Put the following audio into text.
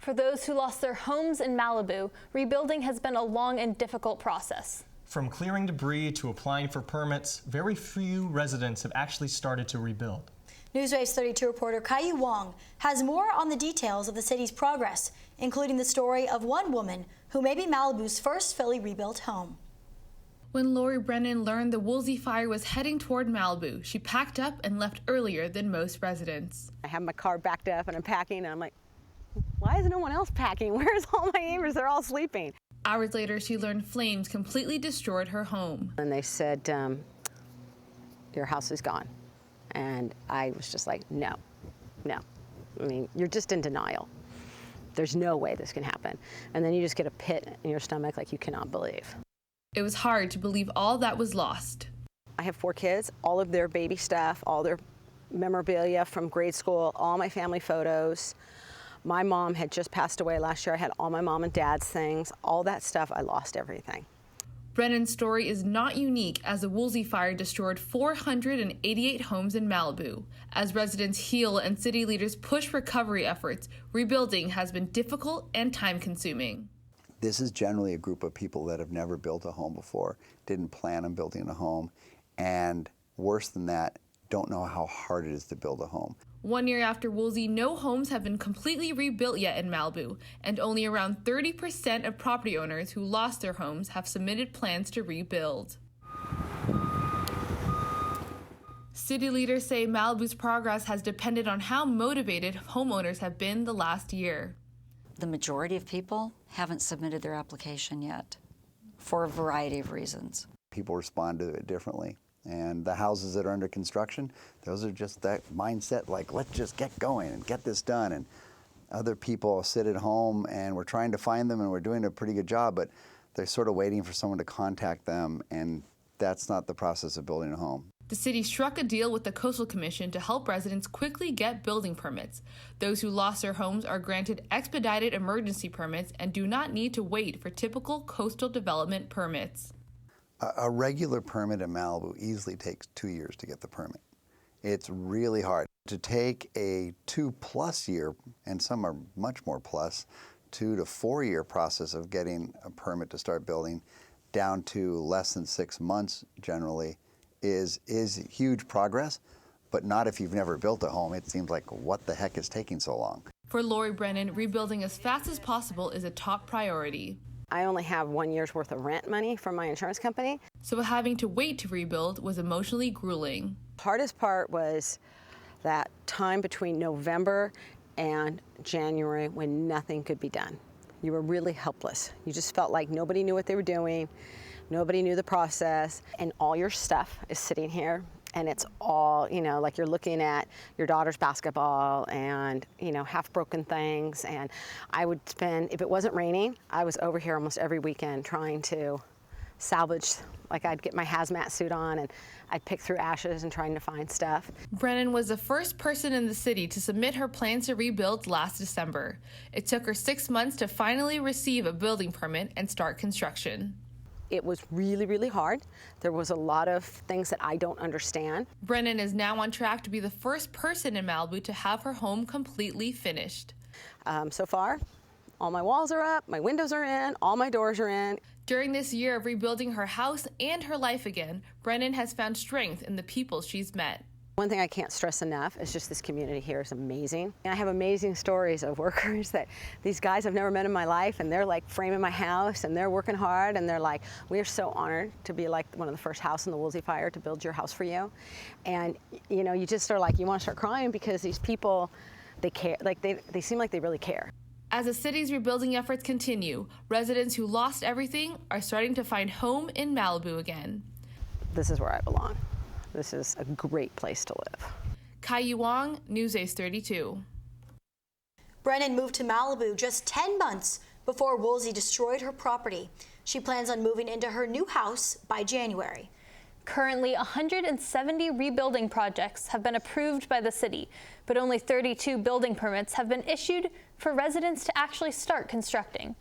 For those who lost their homes in Malibu, rebuilding has been a long and difficult process. From clearing debris to applying for permits, very few residents have actually started to rebuild. NewsWaves 32 reporter Kayiu Wong has more on the details of the city's progress, including the story of one woman who may be Malibu's first fully rebuilt home. When Lori Brennan learned the Woolsey Fire was heading toward Malibu, she packed up and left earlier than most residents. I have my car backed up and I'm packing and I'm like, why is no one else packing? Where's all my neighbors? They're all sleeping. Hours later, she learned flames completely destroyed her home. And they said, your house is gone. And I was just like, no. I mean, you're just in denial. There's no way this can happen. And then you just get a pit in your stomach like you cannot believe. It was hard to believe all that was lost. I have 4 kids, all of their baby stuff, all their memorabilia from grade school, all my family photos. My mom had just passed away last year. I had all my mom and dad's things, all that stuff. I lost everything. Brennan's story is not unique, as the Woolsey Fire destroyed 488 homes in Malibu. As residents heal and city leaders push recovery efforts, rebuilding has been difficult and time-consuming. This is generally a group of people that have never built a home before, didn't plan on building a home, and worse than that, don't know how hard it is to build a home. 1 year after Woolsey, no homes have been completely rebuilt yet in Malibu, and only around 30% of property owners who lost their homes have submitted plans to rebuild. City leaders say Malibu's progress has depended on how motivated homeowners have been the last year. The majority of people haven't submitted their application yet for a variety of reasons. People respond to it differently. And the houses that are under construction, those are just that mindset, like, let's just get going and get this done. And other people sit at home and we're trying to find them and we're doing a pretty good job, but they're sort of waiting for someone to contact them, and that's not the process of building a home. The city struck a deal with the Coastal Commission to help residents quickly get building permits. Those who lost their homes are granted expedited emergency permits and do not need to wait for typical coastal development permits. A regular permit in Malibu easily takes 2 years to get the permit. It's really hard. To take a 2+ year, and some are much more plus, 2 to 4 year process of getting a permit to start building down to less than 6 months generally is huge progress, but not if you've never built a home. It seems like, what the heck is taking so long? For Lori Brennan, rebuilding as fast as possible is a top priority. I only have 1 year's worth of rent money from my insurance company. So having to wait to rebuild was emotionally grueling. Hardest part was that time between November and January when nothing could be done. You were really helpless. You just felt like nobody knew what they were doing, nobody knew the process, and all your stuff is sitting here. And it's all, like you're looking at your daughter's basketball and, half-broken things. And I would spend, if it wasn't raining, I was over here almost every weekend trying to salvage. Like, I'd get my hazmat suit on and I'd pick through ashes and trying to find stuff. Brennan was the first person in the city to submit her plans to rebuild last December. It took her 6 months to finally receive a building permit and start construction. It was really, really hard. There was a lot of things that I don't understand. Brennan is now on track to be the first person in Malibu to have her home completely finished. So far, all my walls are up, my windows are in, all my doors are in. During this year of rebuilding her house and her life again, Brennan has found strength in the people she's met. One thing I can't stress enough is just this community here is amazing. And I have amazing stories of workers that these guys I've never met in my life, and they're like framing my house and they're working hard, and they're like, we are so honored to be like one of the first house in the Woolsey Fire to build your house for you. And you just are like, you want to start crying because these people, they care, like they seem like they really care. As the city's rebuilding efforts continue, residents who lost everything are starting to find home in Malibu again. This is where I belong. This is a great place to live. Kayiu Wong, NewsWaves 32. Brennan moved to Malibu just 10 months before Woolsey destroyed her property. She plans on moving into her new house by January. Currently, 170 rebuilding projects have been approved by the city, but only 32 building permits have been issued for residents to actually start constructing.